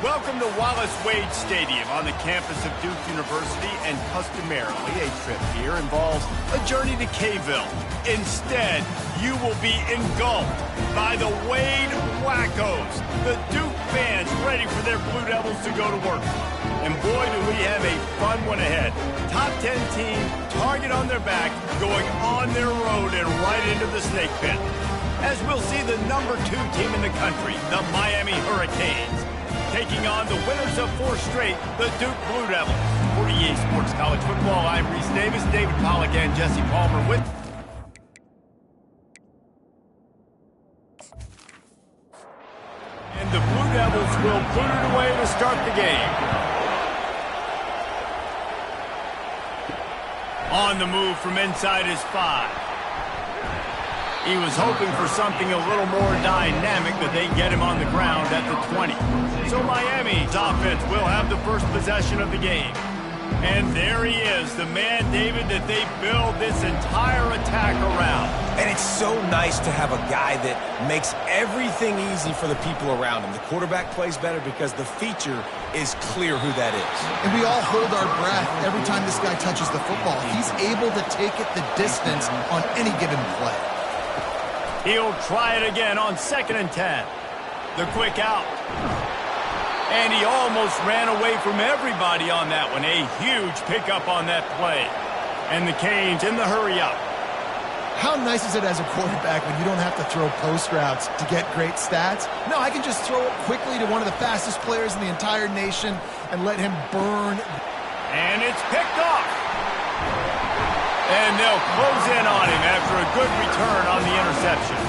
Welcome to Wallace Wade Stadium on the campus of Duke University, and customarily a trip here involves a journey to K-ville. Instead, you will be engulfed by the Wade Wackos, the Duke fans ready for their Blue Devils to go to work. And boy, do we have a fun one ahead. Top 10 team, target on their back, going on their road and right into the snake pit. As we'll see the number 2 team in the country, the Miami Hurricanes, taking on the winners of 4 straight, the Duke Blue Devils. For EA Sports College Football, I'm Reese Davis, David Pollack, and Jesse Palmer with. And the Blue Devils will put it away to start the game. On the move from inside his 5. He was hoping for something a little more dynamic, but they get him on the ground at the 20. So Miami's offense will have the first possession of the game. And there he is, the man, David, that they build this entire attack around. And it's so nice to have a guy that makes everything easy for the people around him. The quarterback plays better because the feature is clear who that is. And we all hold our breath every time this guy touches the football. He's able to take it the distance on any given play. He'll try it again on 2nd and 10. The quick out. And he almost ran away from everybody on that one. A huge pickup on that play. And the Canes in the hurry up. How nice is it as a quarterback when you don't have to throw post routes to get great stats? No, I can just throw it quickly to one of the fastest players in the entire nation and let him burn. And it's picked off. And they'll close in on him after a good return on the interception.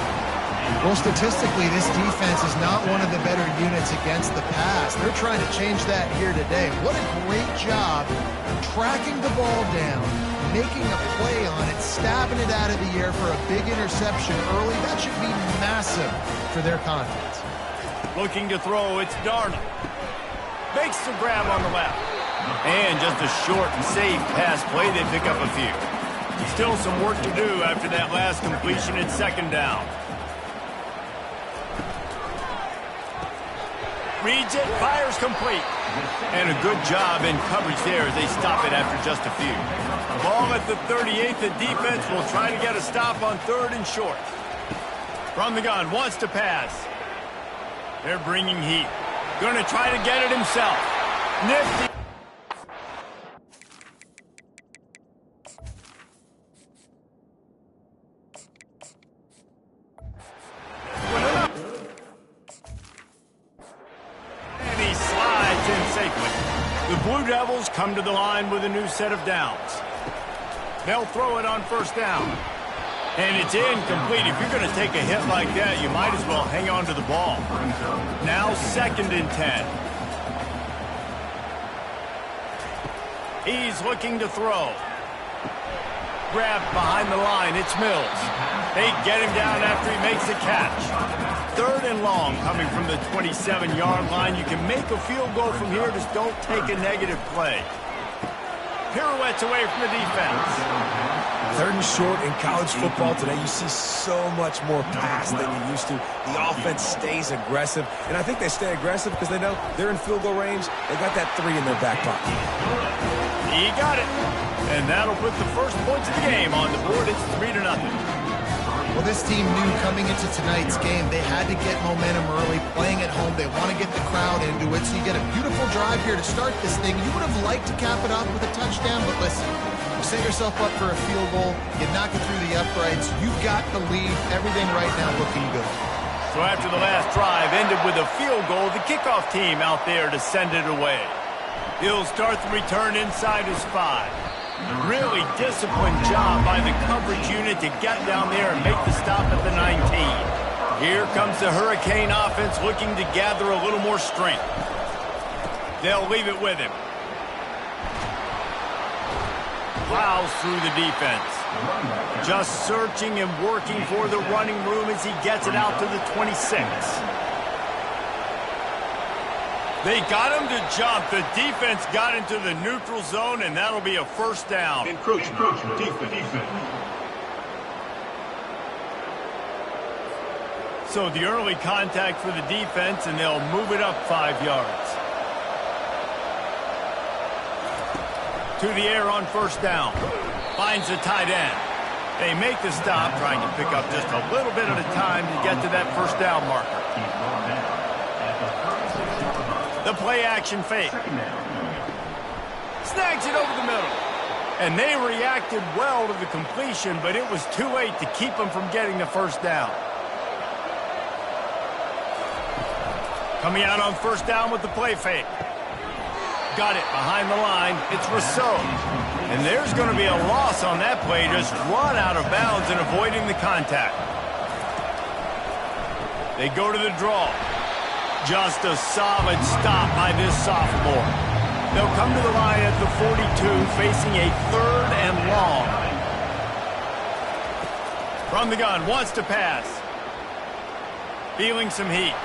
Well, statistically, this defense is not one of the better units against the pass. They're trying to change that here today. What a great job tracking the ball down, making a play on it, stabbing it out of the air for a big interception early. That should be massive for their confidence. Looking to throw, it's Darnold. Makes the grab on the left. And just a short and safe pass play, they pick up a few. Still some work to do after that last completion at 2nd down. Reads it, fires complete. And a good job in coverage there as they stop it after just a few. Ball at the 38, the defense will try to get a stop on 3rd and short. From the gun, wants to pass. They're bringing heat. Going to try to get it himself. Nifty. The Blue Devils come to the line with a new set of downs. They'll throw it on 1st down. And it's incomplete. If you're going to take a hit like that, you might as well hang on to the ball. Now 2nd and 10. He's looking to throw. Grabbed behind the line. It's Mills. They get him down after he makes a catch. 3rd and long coming from the 27-yard line. You can make a field goal from here. Just don't take a negative play. Pirouettes away from the defense. 3rd and short in college football today. You see so much more pass than you used to. The offense stays aggressive. And I think they stay aggressive because they know they're in field goal range. They got that 3 in their back pocket. He got it. And that'll put the first points of the game on the board. It's 3-0. Well, this team knew coming into tonight's game they had to get momentum early, playing at home. They want to get the crowd into it, so you get a beautiful drive here to start this thing. You would have liked to cap it off with a touchdown, but listen, you set yourself up for a field goal, you knock it through the uprights, you've got the lead, everything right now looking good. So after the last drive ended with a field goal, the kickoff team out there to send it away. He'll start the return inside his 5. Really disciplined job by the coverage unit to get down there and make the stop at the 19. Here comes the Hurricane offense looking to gather a little more strength. They'll leave it with him. Plows through the defense. Just searching and working for the running room as he gets it out to the 26. They got him to jump. The defense got into the neutral zone, and that'll be a 1st down. Encroachment, defense. So the early contact for the defense, and they'll move it up 5 yards. to the air on first down. Finds the tight end. They make the stop, trying to pick up just a little bit at a time to get to that first down marker. The play action fake. Snags it over the middle. And they reacted well to the completion, but it was too late to keep them from getting the first down. Coming out on first down with the play fake. Got it behind the line. It's Rousseau. And there's going to be a loss on that play. Just run out of bounds and avoiding the contact. They go to the draw. Just a solid stop by this sophomore. They'll come to the line at the 42, facing a 3rd and long. From the gun, wants to pass. Feeling some heat.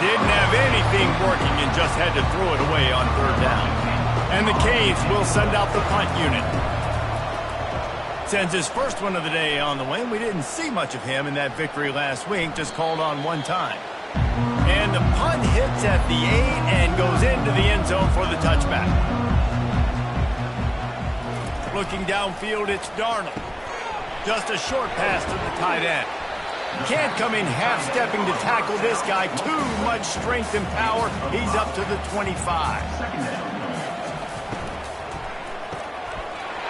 Didn't have anything working and just had to throw it away on 3rd down. And the Canes will send out the punt unit. Sends his first one of the day on the way. We didn't see much of him in that victory last week, just called on one time. And the punt hits at the 8 and goes into the end zone for the touchback. Looking downfield, it's Darnold. Just a short pass to the tight end. Can't come in half-stepping to tackle this guy. Too much strength and power. He's up to the 25.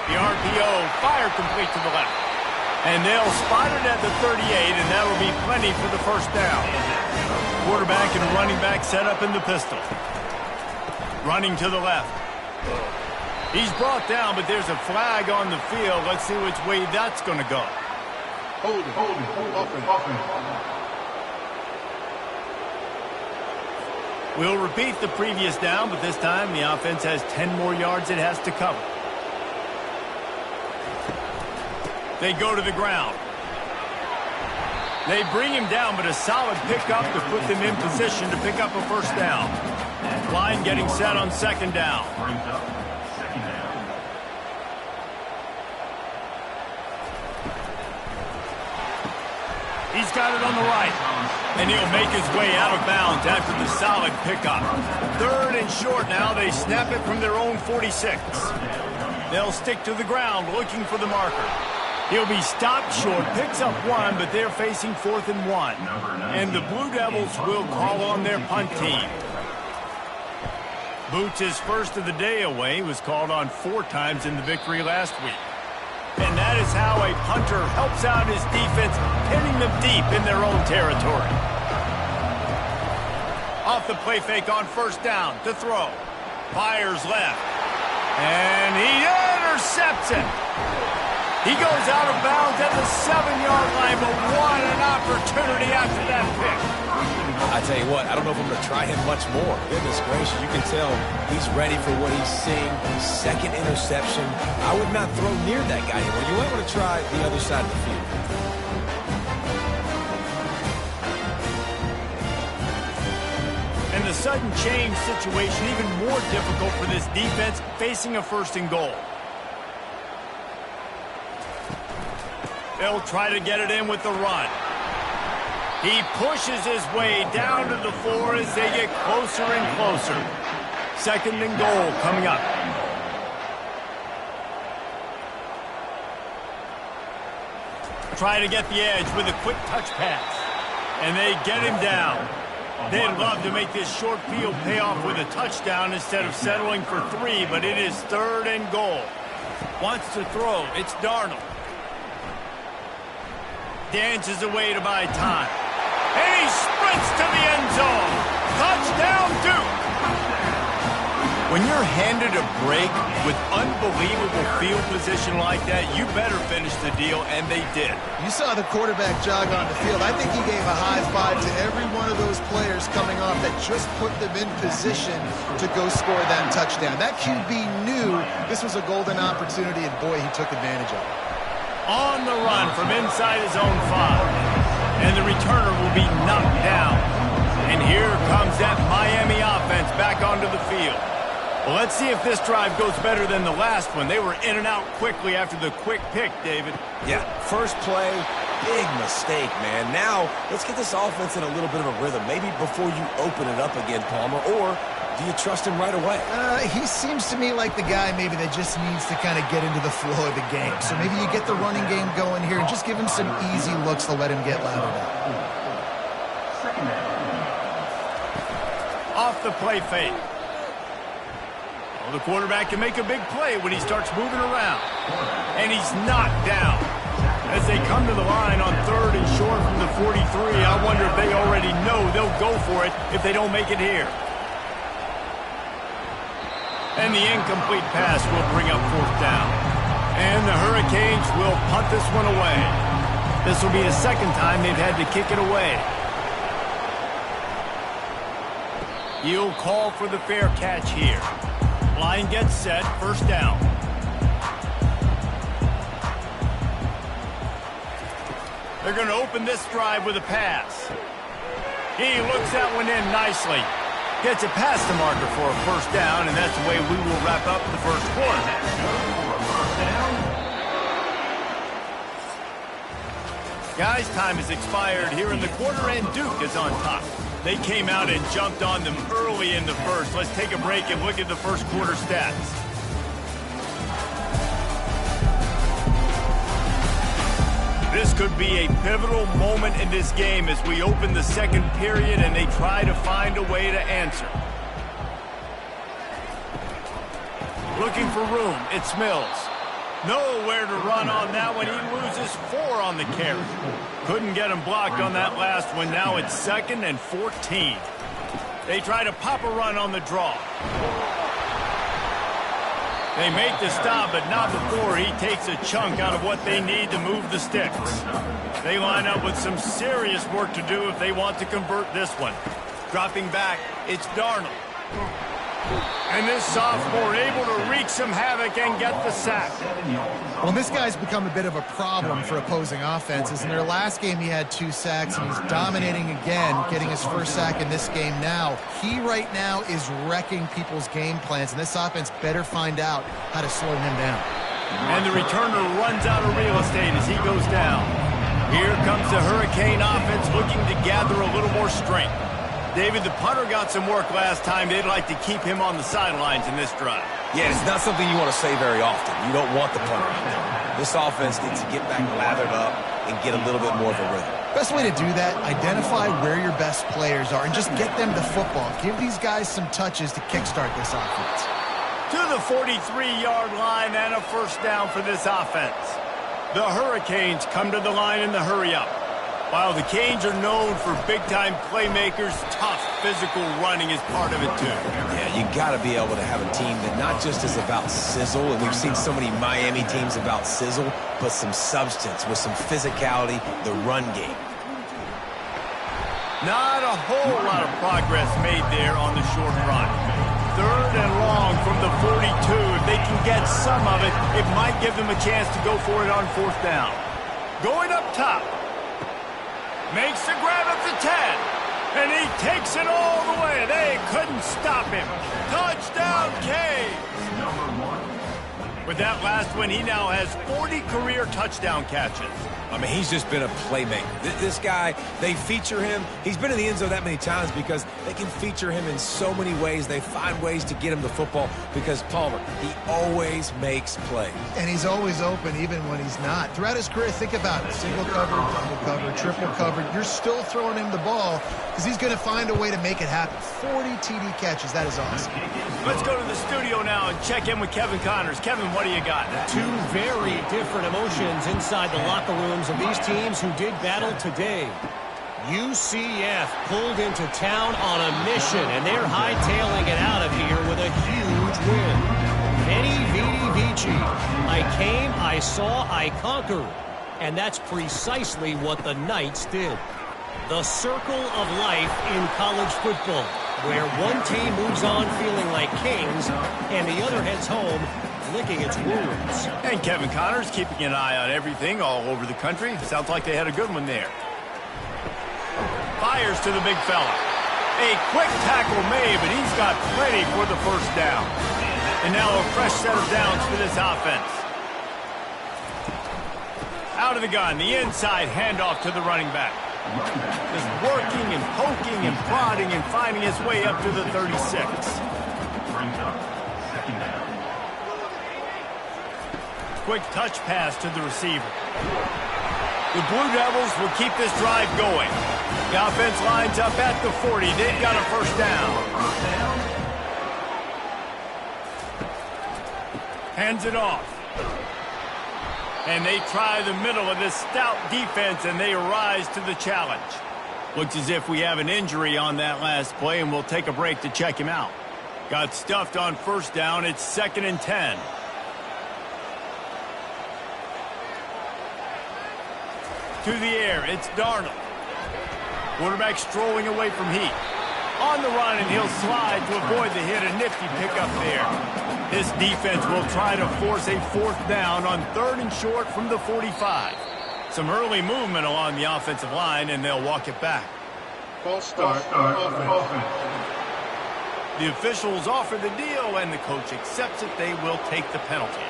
The RPO, fire complete to the left. And they'll spot it at the 38, and that'll be plenty for the first down. Quarterback and running back set up in the pistol. Running to the left. He's brought down, but there's a flag on the field. Let's see which way that's going to go. Hold it. We'll repeat the previous down, but this time the offense has 10 more yards it has to cover. They go to the ground. They bring him down, but a solid pickup to put them in position to pick up a first down. Line getting set on 2nd down. He's got it on the right. And he'll make his way out of bounds after the solid pickup. 3rd and short now. They snap it from their own 46. They'll stick to the ground looking for the marker. He'll be stopped short, picks up 1, but they're facing 4th and 1. And the Blue Devils will call on their punt team. Boots' first of the day away. He was called on 4 times in the victory last week. And that is how a punter helps out his defense, pinning them deep in their own territory. Off the play fake on first down to throw. Fires left. And he intercepts it. He goes out of bounds at the 7-yard line, but what an opportunity after that pick. I tell you what, I don't know if I'm going to try him much more. Goodness gracious, you can tell he's ready for what he's seeing. 2nd interception. I would not throw near that guy anymore. You might want to try the other side of the field. And the sudden change situation even more difficult for this defense facing a 1st and goal. They'll try to get it in with the run. He pushes his way down to the 4 as they get closer and closer. 2nd and goal coming up. Try to get the edge with a quick touch pass. And they get him down. They'd love to make this short field pay off with a touchdown instead of settling for 3, but it is 3rd and goal. Wants to throw. It's Darnold. Dances away to buy time. And he sprints to the end zone. Touchdown, Duke. When you're handed a break with unbelievable field position like that, you better finish the deal, and they did. You saw the quarterback jog on the field. I think he gave a high five to every one of those players coming off that just put them in position to go score that touchdown. That QB knew this was a golden opportunity, and boy, he took advantage of it. On the run from inside his own 5. And the returner will be knocked down. And here comes that Miami offense back onto the field. Well, let's see if this drive goes better than the last one. They were in and out quickly after the quick pick, David. Yeah, first play, big mistake, man. Now, let's get this offense in a little bit of a rhythm. Maybe before you open it up again, Palmer, or Do you trust him right away? He seems to me like the guy maybe that just needs to kind of get into the flow of the game. So maybe you get the running game going here and just give him some easy looks to let him get lathered up. Off the play fake. Well, the quarterback can make a big play when he starts moving around. And he's knocked down. As they come to the line on 3rd and short from the 43, I wonder if they already know they'll go for it if they don't make it here. And the incomplete pass will bring up 4th down. And the Hurricanes will punt this one away. This will be the 2nd time they've had to kick it away. He'll call for the fair catch here. Line gets set, 1st down. They're going to open this drive with a pass. He looks that one in nicely. Gets it past the marker for a 1st down, and that's the way we will wrap up the 1st quarter. Guys, time has expired here in the quarter, and Duke is on top. They came out and jumped on them early in the 1st. Let's take a break and look at the 1st quarter stats. This could be a pivotal moment in this game as we open the 2nd period and they try to find a way to answer. Looking for room, it's Mills. Nowhere to run on that one. He loses 4 on the carry. Couldn't get him blocked on that last one. Now it's 2nd and 14. They try to pop a run on the draw. They make the stop, but not before he takes a chunk out of what they need to move the sticks. They line up with some serious work to do if they want to convert this one. Dropping back, it's Darnold. And this sophomore able to wreak some havoc and get the sack. Well, this guy's become a bit of a problem for opposing offenses. In their last game, he had 2 sacks, and he's dominating again, getting his 1st sack in this game now. He right now is wrecking people's game plans, and this offense better find out how to slow him down. And the returner runs out of real estate as he goes down. Here comes the Hurricane offense looking to gather a little more strength. David, the punter got some work last time. They'd like to keep him on the sidelines in this drive. Yeah, it's not something you want to say very often. You don't want the punter out there. This offense needs to get back lathered up and get a little bit more of a rhythm. Best way to do that, identify where your best players are and just get them the football. Give these guys some touches to kickstart this offense. To the 43-yard line and a 1st down for this offense. The Hurricanes come to the line in the hurry-up. While the Canes are known for big-time playmakers, tough physical running is part of it, too. Yeah, you got to be able to have a team that not just is about sizzle, and we've seen so many Miami teams about sizzle, but some substance with some physicality, the run game. Not a whole lot of progress made there on the short run. 3rd and long from the 42. If they can get some of it, it might give them a chance to go for it on 4th down. Going up top. Makes the grab at the 10. And he takes it all the way. They couldn't stop him. Touchdown, Canes. With that last one, he now has 40 career touchdown catches. I mean, he's just been a playmaker. This guy, they feature him. He's been in the end zone that many times because they can feature him in so many ways. They find ways to get him the football because, Palmer, he always makes plays. And he's always open even when he's not. Throughout his career, think about it. Single cover, double cover, triple cover. You're still throwing him the ball because he's going to find a way to make it happen. 40 TD catches. That is awesome. Let's go to the studio now and check in with Kevin Connors. Kevin, what do you got? 2 very different emotions inside the locker rooms of these teams who did battle today. UCF pulled into town on a mission, and they're hightailing it out of here with a huge win. Veni, vidi, vici. I came, I saw, I conquered. And that's precisely what the Knights did. The circle of life in college football, where one team moves on feeling like kings, and the other heads home licking its wounds. And Kevin Connors keeping an eye on everything all over the country. Sounds like they had a good one there. Fires to the big fella. A quick tackle made, but he's got plenty for the 1st down. And now a fresh set of downs for this offense. Out of the gun, the inside handoff to the running back. Just working and poking and prodding and finding his way up to the 36. Quick touch pass to the receiver. The Blue Devils will keep this drive going. The offense lines up at the 40. They've got a first down. Hands it off. And they try the middle of this stout defense, and they rise to the challenge. Looks as if we have an injury on that last play, and we'll take a break to check him out. Got stuffed on first down. It's 2nd and 10. To the air, it's Darnold. Quarterback strolling away from heat. On the run, and he'll slide to avoid the hit. A nifty pickup there. This defense will try to force a 4th down on 3rd and short from the 45. Some early movement along the offensive line, and they'll walk it back. False start. Offense. The officials offer the deal, and the coach accepts it. They will take the penalty.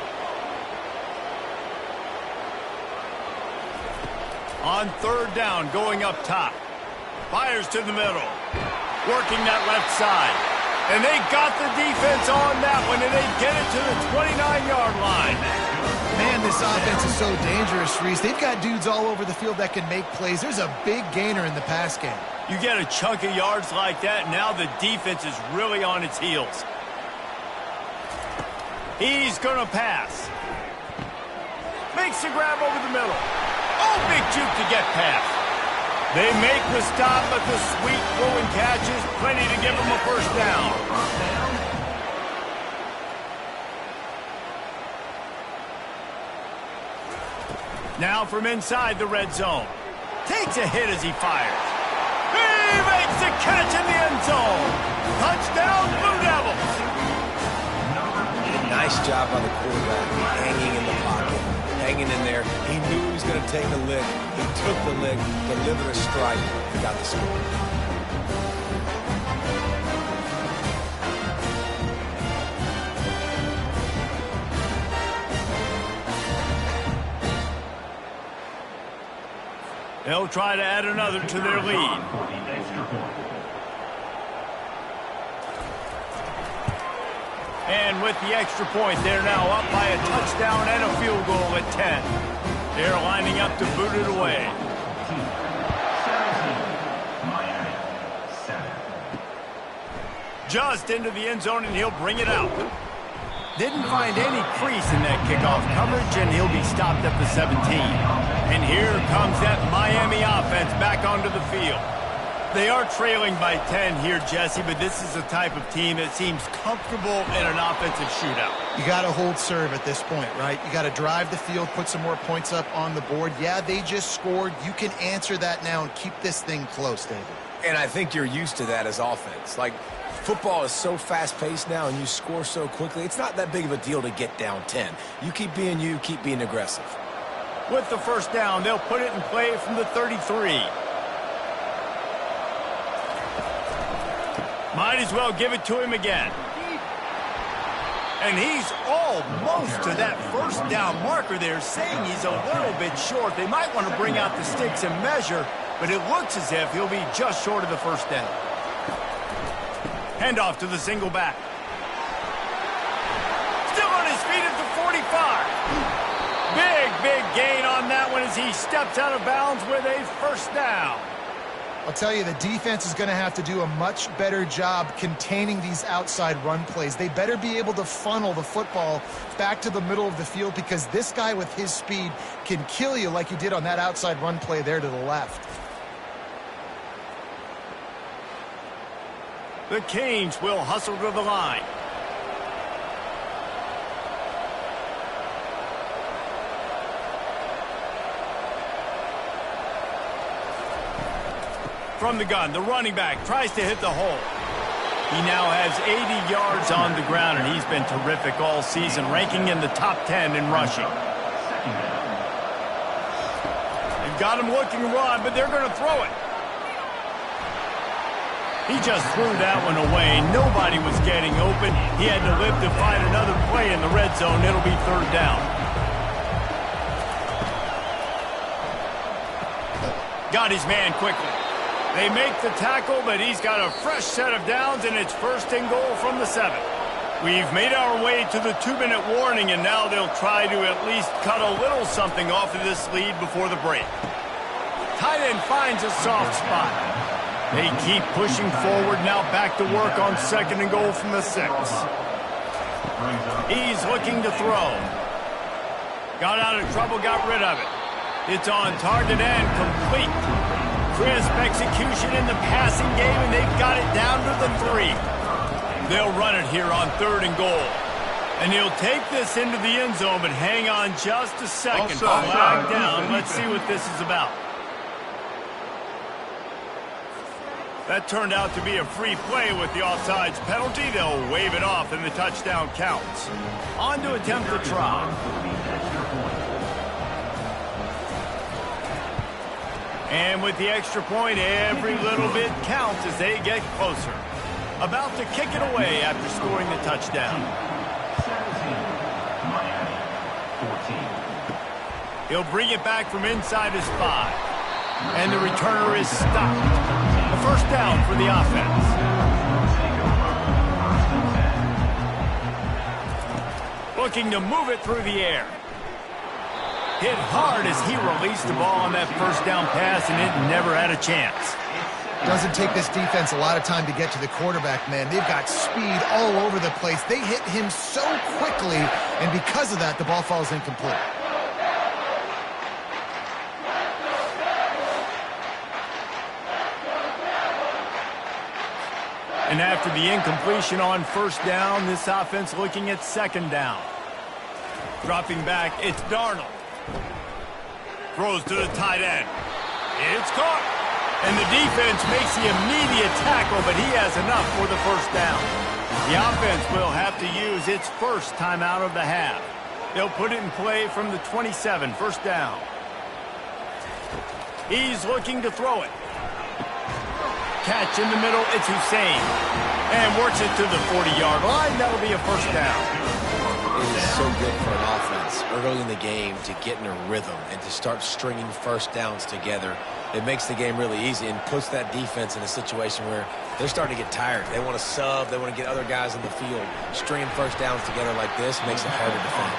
On 3rd down, going up top. Fires to the middle. Working that left side. And they got the defense on that one, and they get it to the 29-yard line. Man, this offense is so dangerous, Reese. They've got dudes all over the field that can make plays. There's a big gainer in the pass game. You get a chunk of yards like that, now the defense is really on its heels. He's going to pass. Makes the grab over the middle. Oh, big juke to get past. They make the stop, but the sweet throwing catch is plenty to give them a first down. Now from inside the red zone. Takes a hit as he fires. He makes the catch in the end zone. Touchdown, Blue Devils. Nice job by the quarterback, hanging in the pocket, hanging in there. He knew he was going to take a lick. He took the lick, delivered a strike, and got the score. They'll try to add another to their lead. And with the extra point, they're now up by a touchdown and a field goal at 10. They're lining up to boot it away. Just into the end zone, and he'll bring it out. Didn't find any crease in that kickoff coverage, and he'll be stopped at the 17. And here comes that Miami offense back onto the field. They are trailing by 10 here, Jesse, but this is the type of team that seems comfortable in an offensive shootout. You got to hold serve at this point, right? You got to drive the field, put some more points up on the board. Yeah, they just scored. You can answer that now and keep this thing close, David. And I think you're used to that as offense. Like, football is so fast-paced now, and you score so quickly. It's not that big of a deal to get down 10. You keep being you, keep being aggressive. With the first down, they'll put it in play from the 33. Might as well give it to him again. And he's almost to that first down marker there, saying he's a little bit short. They might want to bring out the sticks and measure, but it looks as if he'll be just short of the first down. Handoff to the single back. Still on his feet at the 45. Big gain on that one as he steps out of bounds with a first down. I'll tell you, the defense is going to have to do a much better job containing these outside run plays. They better be able to funnel the football back to the middle of the field, because this guy with his speed can kill you like he did on that outside run play there to the left. The Canes will hustle to the line. From the gun, the running back tries to hit the hole. He now has 80 yards on the ground, and he's been terrific all season, ranking in the top 10 in rushing. They've got him looking to run, but they're going to throw it. He just threw that one away. Nobody was getting open. He had to live to find another play in the red zone. It'll be third down. Got his man quickly. They make the tackle, but he's got a fresh set of downs, and it's 1st and goal from the 7. We've made our way to the 2-minute warning, and now they'll try to at least cut a little something off of this lead before the break. Tight end finds a soft spot. They keep pushing forward, now back to work on 2nd and goal from the 6. He's looking to throw. Got out of trouble, got rid of it. It's on target and complete. Crisp execution in the passing game, and they've got it down to the 3. They'll run it here on 3rd and goal. And he'll take this into the end zone, but hang on just a second. Flag down. Let's see what this is about. That turned out to be a free play with the offsides penalty. They'll wave it off, and the touchdown counts. On to attempt the try. And with the extra point, every little bit counts as they get closer. About to kick it away after scoring the touchdown. 14. He'll bring it back from inside his 5. And the returner is stopped. A 1st down for the offense. Looking to move it through the air. Hit hard as he released the ball on that 1st down pass, and it never had a chance. Doesn't take this defense a lot of time to get to the quarterback, man. They've got speed all over the place. They hit him so quickly, and because of that, the ball falls incomplete. And after the incompletion on 1st down, this offense looking at 2nd down. Dropping back, it's Darnold. Throws to the tight end. It's caught. And the defense makes the immediate tackle, but he has enough for the 1st down. The offense will have to use its 1st timeout of the half. They'll put it in play from the 27, 1st down. He's looking to throw it. Catch in the middle, it's Hussein. And works it to the 40-yard line. That'll be a 1st down. It is so good for an offense early in the game to get in a rhythm and to start stringing 1st downs together. It makes the game really easy and puts that defense in a situation where they're starting to get tired. They want to sub. They want to get other guys in the field. Stringing 1st downs together like this makes it hard to defend.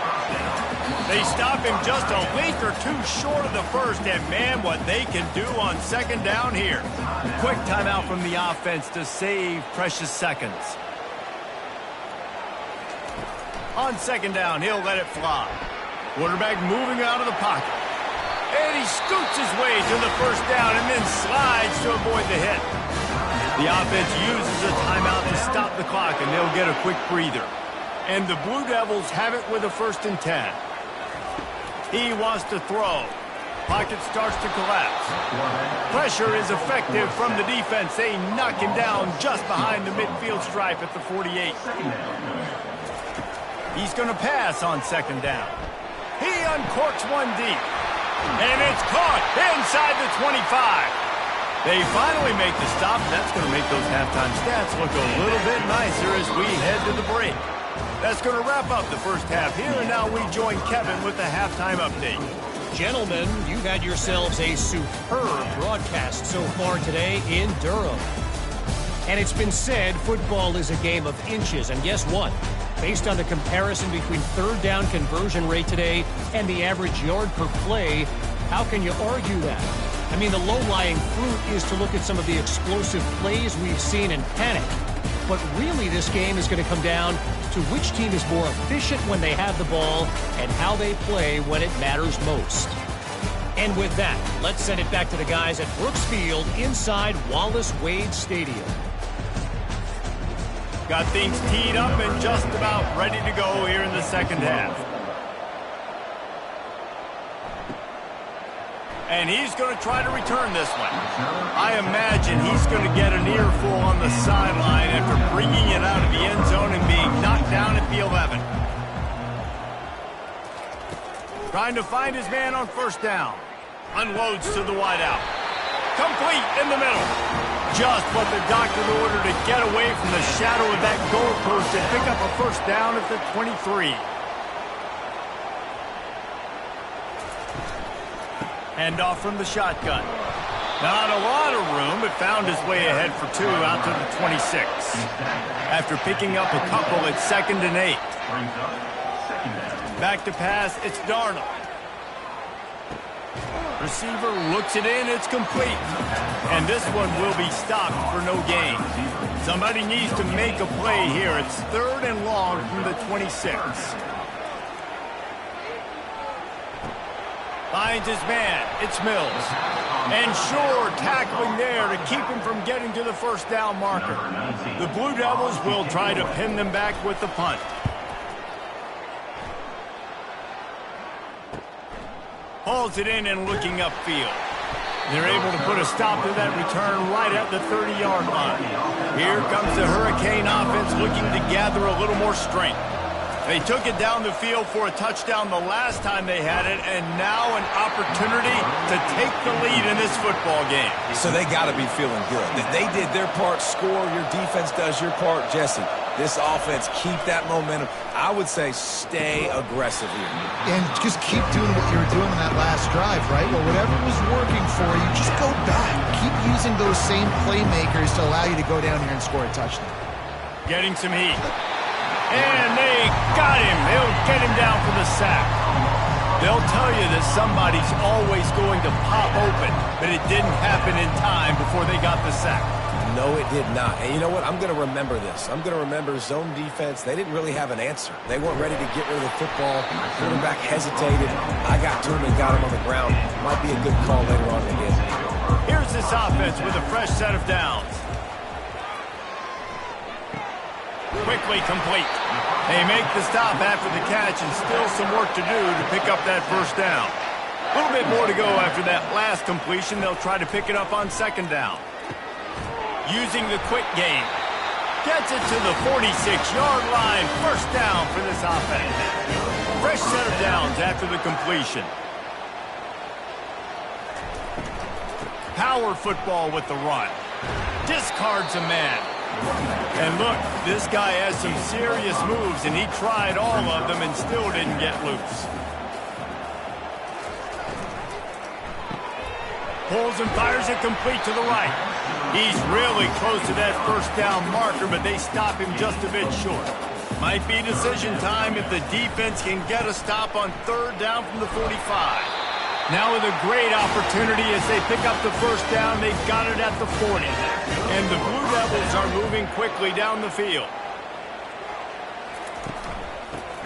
They stop him just a link or 2 short of the 1st, and man, what they can do on 2nd down here. Quick timeout from the offense to save precious seconds. On 2nd down, he'll let it fly. Quarterback moving out of the pocket. And he scoots his way to the 1st down and then slides to avoid the hit. The offense uses a timeout to stop the clock, and they'll get a quick breather. And the Blue Devils have it with a 1st and 10. He wants to throw. Pocket starts to collapse. Pressure is effective from the defense. They knock him down just behind the midfield stripe at the 48. He's going to pass on 2nd down. He uncorks one deep. And it's caught inside the 25. They finally make the stop. That's going to make those halftime stats look a little bit nicer as we head to the break. That's going to wrap up the 1st half here, and now we join Kevin with the halftime update. Gentlemen, you've had yourselves a superb broadcast so far today in Durham. And it's been said football is a game of inches, and guess what? Based on the comparison between 3rd down conversion rate today and the average yard per play, how can you argue that? I mean, the low-lying fruit is to look at some of the explosive plays we've seen and panic. But really, this game is going to come down to which team is more efficient when they have the ball and how they play when it matters most. And with that, let's send it back to the guys at Brooks Field inside Wallace Wade Stadium. Got things teed up and just about ready to go here in the 2nd half. And he's going to try to return this one. I imagine he's going to get an earful on the sideline after bringing it out of the end zone and being knocked down at the 11. Trying to find his man on 1st down. Unloads to the wideout. Complete in the middle. Just what the doctor ordered to get away from the shadow of that goalpost and pick up a 1st down at the 23. Hand off from the shotgun. Not a lot of room, but found his way ahead for 2 out to the 26. After picking up a couple, it's 2nd and 8. Back to pass, it's Darnold. Receiver looks it in, it's complete. And this one will be stopped for no gain. Somebody needs to make a play here. It's 3rd and long from the 26. Finds his man, it's Mills. And sure, tackling there to keep him from getting to the first down marker. The Blue Devils will try to pin them back with the punt. Hauls it in and looking upfield. They're able to put a stop to that return right at the 30-yard line. Here comes the Hurricane offense looking to gather a little more strength. They took it down the field for a touchdown the last time they had it, and now an opportunity to take the lead in this football game. So they got to be feeling good. They did their part, score, your defense does your part. Jesse, this offense, keep that momentum. I would say stay aggressive here. And just keep doing what you were doing in that last drive, right? Well, whatever was working for you, just go back. Keep using those same playmakers to allow you to go down here and score a touchdown. Getting some heat. And they got him. They'll get him down for the sack. They'll tell you that somebody's always going to pop open, but it didn't happen in time before they got the sack. No, it did not. And you know what? I'm going to remember this. I'm going to remember zone defense. They didn't really have an answer. They weren't ready to get rid of the football. Quarterback hesitated. I got to him and got him on the ground. Might be a good call later on in the game. Here's this offense with a fresh set of downs. Quickly complete. They make the stop after the catch and still some work to do to pick up that first down. A little bit more to go after that last completion. They'll try to pick it up on 2nd down. Using the quick game. Gets it to the 46-yard line. First down for this offense. Fresh set of downs after the completion. Power football with the run. Discards a man. And look, this guy has some serious moves, and he tried all of them and still didn't get loose. Pulls and fires it complete to the right. He's really close to that first down marker, but they stop him just a bit short. Might be decision time if the defense can get a stop on 3rd down from the 45. Now with a great opportunity as they pick up the first down, they've got it at the 40. And the Blue Devils are moving quickly down the field.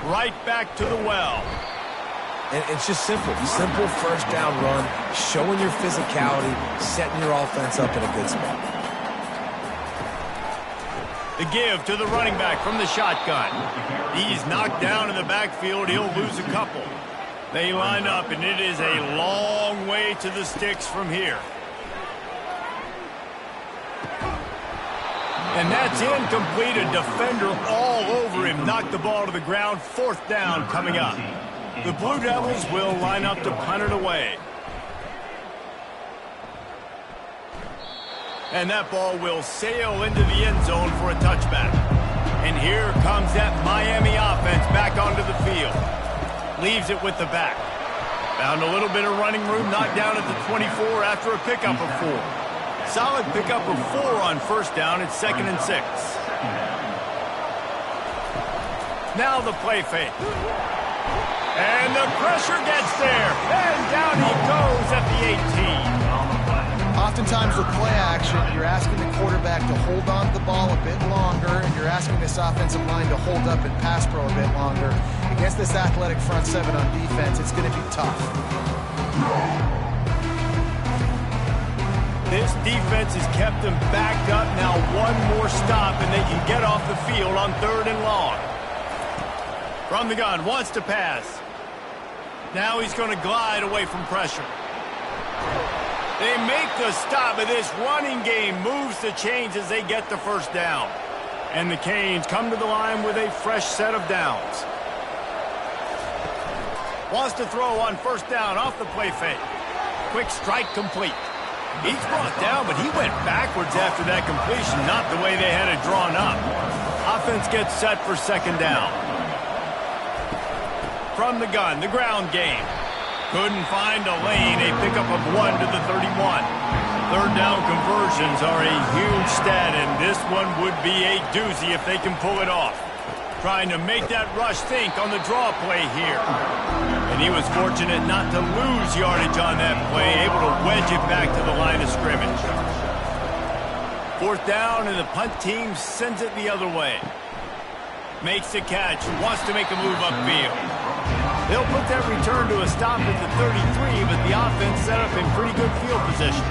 Right back to the well. And it's just simple. Simple first down run, showing your physicality, setting your offense up in a good spot. The give to the running back from the shotgun. He's knocked down in the backfield. He'll lose a couple. They line up, and it is a long way to the sticks from here. And that's incomplete. A defender all over him. Knocked the ball to the ground. 4th down coming up. The Blue Devils will line up to punt it away. And that ball will sail into the end zone for a touchback. And here comes that Miami offense back onto the field. Leaves it with the back. Found a little bit of running room, knocked down at the 24 after a pickup of 4. Solid pickup of 4 on first down. It's 2nd and 6. Now the play fake. And the pressure gets there. And down he goes at the 18. Oftentimes with play action, you're asking the quarterback to hold on to the ball a bit longer, and you're asking this offensive line to hold up and pass pro a bit longer. Against this athletic front 7 on defense, it's going to be tough. This defense has kept them backed up. Now one more stop, and they can get off the field on 3rd and long. From the gun, wants to pass. Now he's going to glide away from pressure. They make the stop, but this running game moves the chains as they get the first down. And the Canes come to the line with a fresh set of downs. Wants to throw on first down off the play fake. Quick strike complete. He's brought down, but he went backwards after that completion, not the way they had it drawn up. Offense gets set for 2nd down. From the gun, the ground game. Couldn't find a lane. A pickup of 1 to the 31. Third down conversions are a huge stat, and this one would be a doozy if they can pull it off. Trying to make that rush think on the draw play here. And he was fortunate not to lose yardage on that play, able to wedge it back to the line of scrimmage. Fourth down, and the punt team sends it the other way. Makes the catch, wants to make a move upfield. They'll put that return to a stop at the 33, but the offense set up in pretty good field position.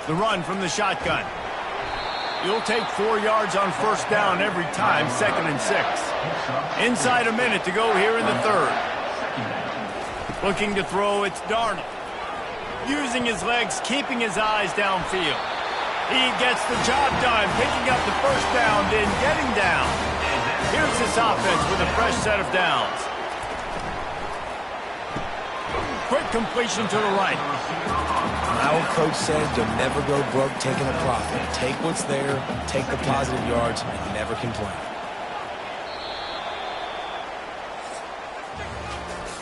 The run from the shotgun. You'll take 4 yards on first down every time, 2nd and 6. Inside a minute to go here in the third. Looking to throw, it's Darnold. Using his legs, keeping his eyes downfield. He gets the job done, picking up the first down, then getting down. Here's this offense with a fresh set of downs. Quick completion to the right. My old coach said you'll never go broke taking a profit. Take what's there, take the positive yards, and never complain.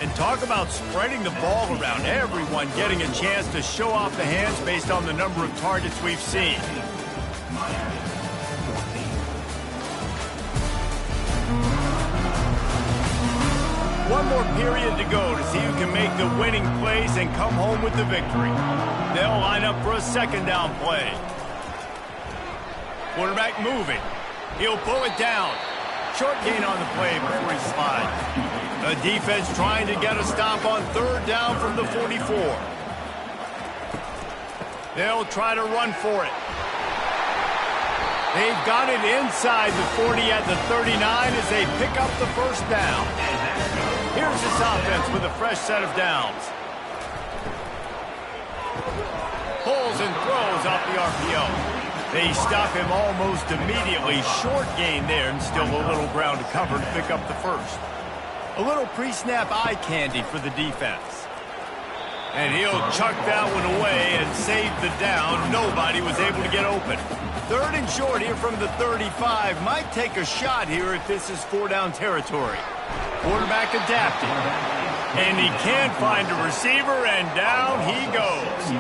And talk about spreading the ball around. Everyone getting a chance to show off the hands based on the number of targets we've seen. One more period to go to see who can make the winning plays and come home with the victory. They'll line up for a second down play. Quarterback moving. He'll pull it down. Short gain on the play before he slides. The defense trying to get a stop on third down from the 44. They'll try to run for it. They've got it inside the 40 at the 39 as they pick up the first down. Here's this offense with a fresh set of downs. Pulls and throws off the RPO. They stop him almost immediately. Short gain there and still a little ground to cover to pick up the first. A little pre-snap eye candy for the defense. And he'll chuck that one away and save the down. Nobody was able to get open. Third and short here from the 35. Might take a shot here if this is 4-down territory. Quarterback adapted. And he can't find a receiver, and down he goes.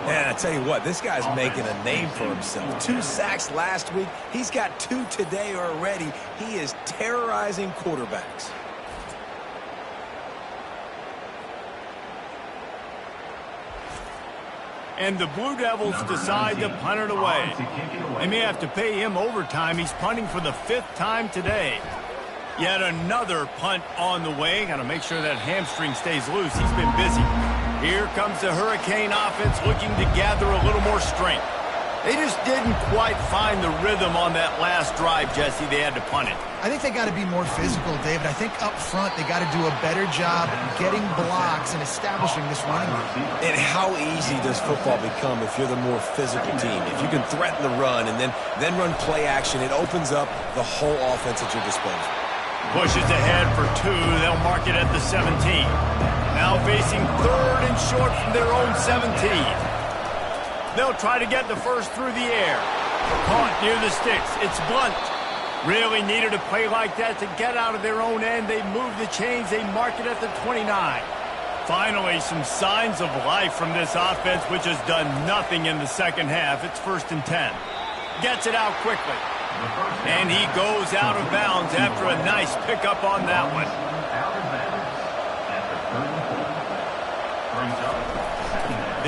And I tell you what, this guy's making a name for himself. 2 sacks last week. He's got 2 today already. He is terrorizing quarterbacks. And the Blue Devils decide to punt it away. They may have to pay him overtime. He's punting for the 5th time today. Yet another punt on the way. Got to make sure that hamstring stays loose. He's been busy. Here comes the Hurricane offense looking to gather a little more strength. They just didn't quite find the rhythm on that last drive, Jesse. They had to punt it. I think they got to be more physical, David. I think up front they got to do a better job getting blocks and establishing this running game. And how easy does football become if you're the more physical team? If you can threaten the run and then run play action, it opens up the whole offense at your disposal. Pushes ahead for 2. They'll mark it at the 17. Now facing third and short from their own 17. They'll try to get the first through the air. Caught near the sticks. It's Blunt. Really needed a play like that to get out of their own end. They move the chains. They mark it at the 29. Finally, some signs of life from this offense, which has done nothing in the second half. It's 1st and 10. Gets it out quickly. And he goes out of bounds after a nice pickup on that one.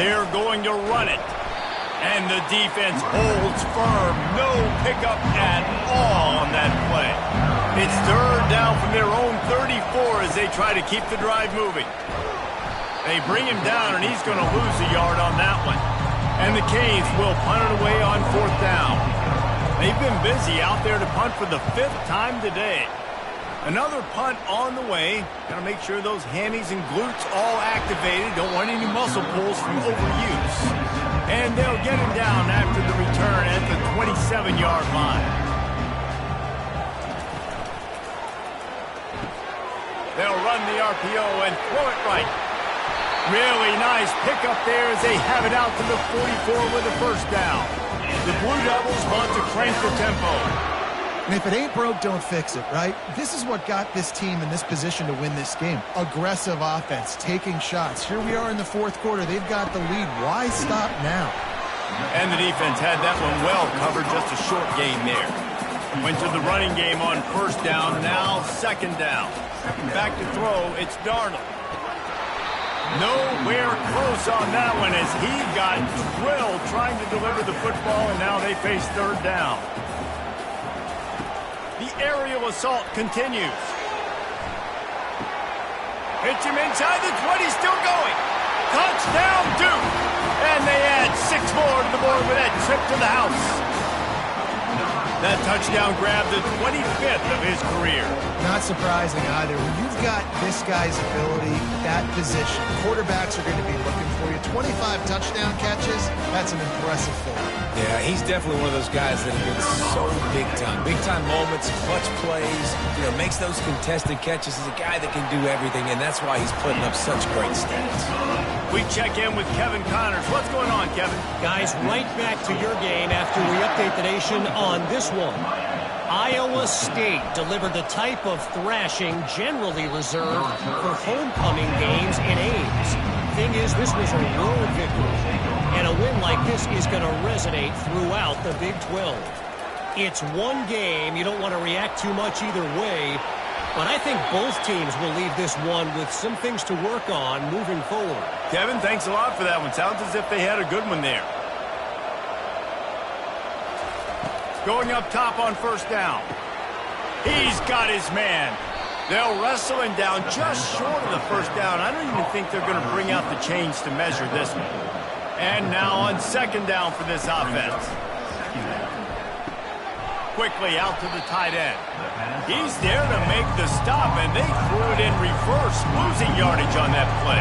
They're going to run it. And the defense holds firm. No pickup at all on that play. It's third down from their own 34 as they try to keep the drive moving. They bring him down, and he's going to lose a yard on that one. And the Canes will punt it away on 4th down. They've been busy out there to punt for the 5th time today. Another punt on the way. Got to make sure those hammies and glutes all activated. Don't want any muscle pulls from overuse. And they'll get him down after the return at the 27-yard line. They'll run the RPO and throw it right. Really nice pickup there as they have it out to the 44 with the first down. The Blue Devils want to crank the tempo. And if it ain't broke, don't fix it, right? This is what got this team in this position to win this game. Aggressive offense, taking shots. Here we are in the fourth quarter. They've got the lead. Why stop now? And the defense had that one well covered, just a short gain there. Went to the running game on first down, now second down. Back to throw, it's Darnold. Nowhere close on that one as he got drilled trying to deliver the football, and now they face third down. The aerial assault continues. Hits him inside the 20, still going. Touchdown, Duke. And they add 6 more to the board with that trip to the house. That touchdown grabbed the 25th of his career. Not surprising either. When you've got this guy's ability, that position, quarterbacks are going to be looking for you. 25 touchdown catches, that's an impressive thing. Yeah, he's definitely one of those guys that have been so big time. Big time moments, clutch plays, makes those contested catches. He's a guy that can do everything, and that's why he's putting up such great stats. We check in with Kevin Connors. What's going on, Kevin? Guys, right back to your game after we update the nation on this one. Iowa State delivered the type of thrashing generally reserved for homecoming games in Ames. Thing is, this was a road victory, and a win like this is going to resonate throughout the Big 12. It's one game. You don't want to react too much either way, but I think both teams will leave this one with some things to work on moving forward. Kevin, thanks a lot for that one. Sounds as if they had a good one there. Going up top on first down. He's got his man. They'll wrestle him down just short of the first down. I don't even think they're going to bring out the chains to measure this one. And now on second down for this offense. Quickly out to the tight end. He's there to make the stop, and they threw it in reverse, losing yardage on that play.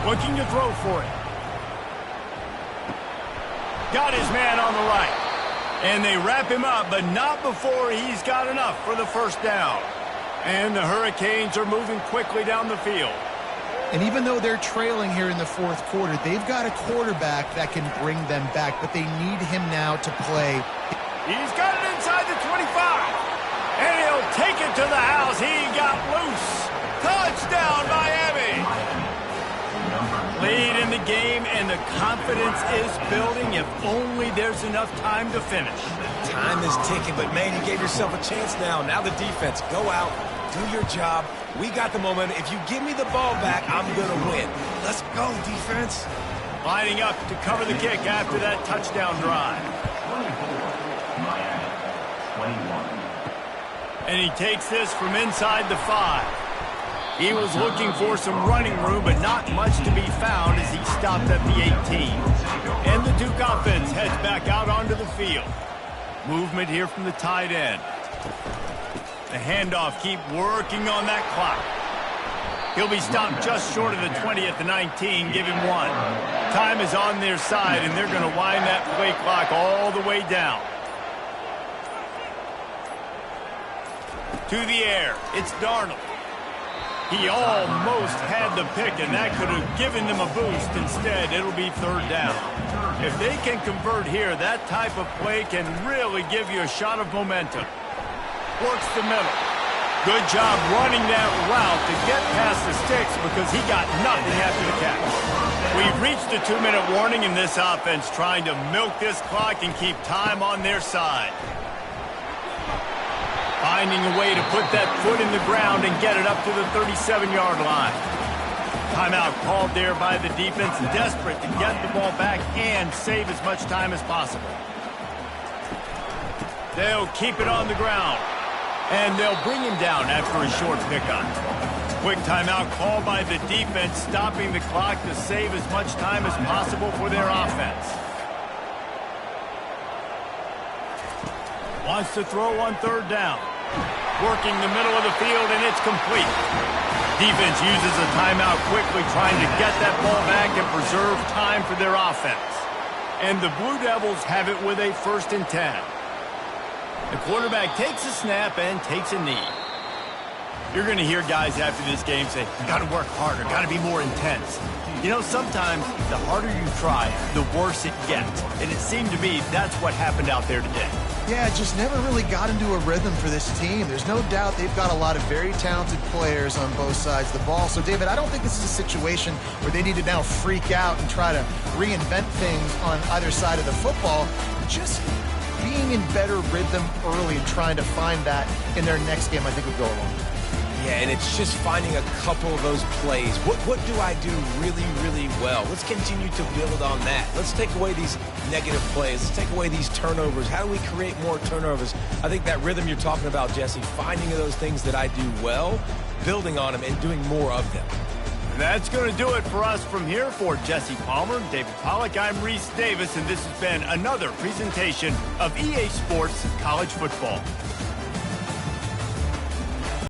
Looking to throw for it. Got his man on the right. And they wrap him up, but not before he's got enough for the first down. And the Hurricanes are moving quickly down the field. And even though they're trailing here in the fourth quarter, they've got a quarterback that can bring them back, but they need him now to play. He's got it inside the 25. And he'll take it to the house. He got loose. Touchdown, Miami. Lead in the game, and the confidence is building if only there's enough time to finish. Time is ticking, but, man, you gave yourself a chance now. Now the defense, go out, do your job. We got the momentum. If you give me the ball back, I'm going to win. Let's go, defense. Lining up to cover the kick after that touchdown drive. And he takes this from inside the 5. He was looking for some running room, but not much to be found as he stopped at the 18. And the Duke offense heads back out onto the field. Movement here from the tight end. The handoff, keep working on that clock. He'll be stopped just short of the 20 at the 19. Give him 1. Time is on their side, and they're going to wind that play clock all the way down. To the air, it's Darnold. He almost had the pick, and that could have given them a boost. Instead, it'll be third down. If they can convert here, that type of play can really give you a shot of momentum. Works the middle. Good job running that route to get past the sticks because he got nothing after the catch. We've reached the 2-minute warning in this offense, trying to milk this clock and keep time on their side. Finding a way to put that foot in the ground and get it up to the 37-yard line. Timeout called there by the defense, desperate to get the ball back and save as much time as possible. They'll keep it on the ground, and they'll bring him down after a short pickup. Quick timeout called by the defense, stopping the clock to save as much time as possible for their offense. Wants to throw on third down. Working the middle of the field, and it's complete. Defense uses a timeout quickly, trying to get that ball back and preserve time for their offense. And the Blue Devils have it with a 1st and 10. The quarterback takes a snap and takes a knee. You're going to hear guys after this game say, got to work harder, got to be more intense. You know, sometimes the harder you try, the worse it gets. And it seemed to me that's what happened out there today. Yeah, it just never really got into a rhythm for this team. There's no doubt they've got a lot of very talented players on both sides of the ball. So, David, I don't think this is a situation where they need to now freak out and try to reinvent things on either side of the football. Just being in better rhythm early and trying to find that in their next game, I think would go a long way. Yeah, and it's just finding a couple of those plays. What do I do really, really well? Let's continue to build on that. Let's take away these negative plays. Let's take away these turnovers. How do we create more turnovers? I think that rhythm you're talking about, Jesse, finding those things that I do well, building on them, and doing more of them. That's going to do it for us from here. For Jesse Palmer, David Pollack, I'm Reese Davis, and this has been another presentation of EA Sports College Football.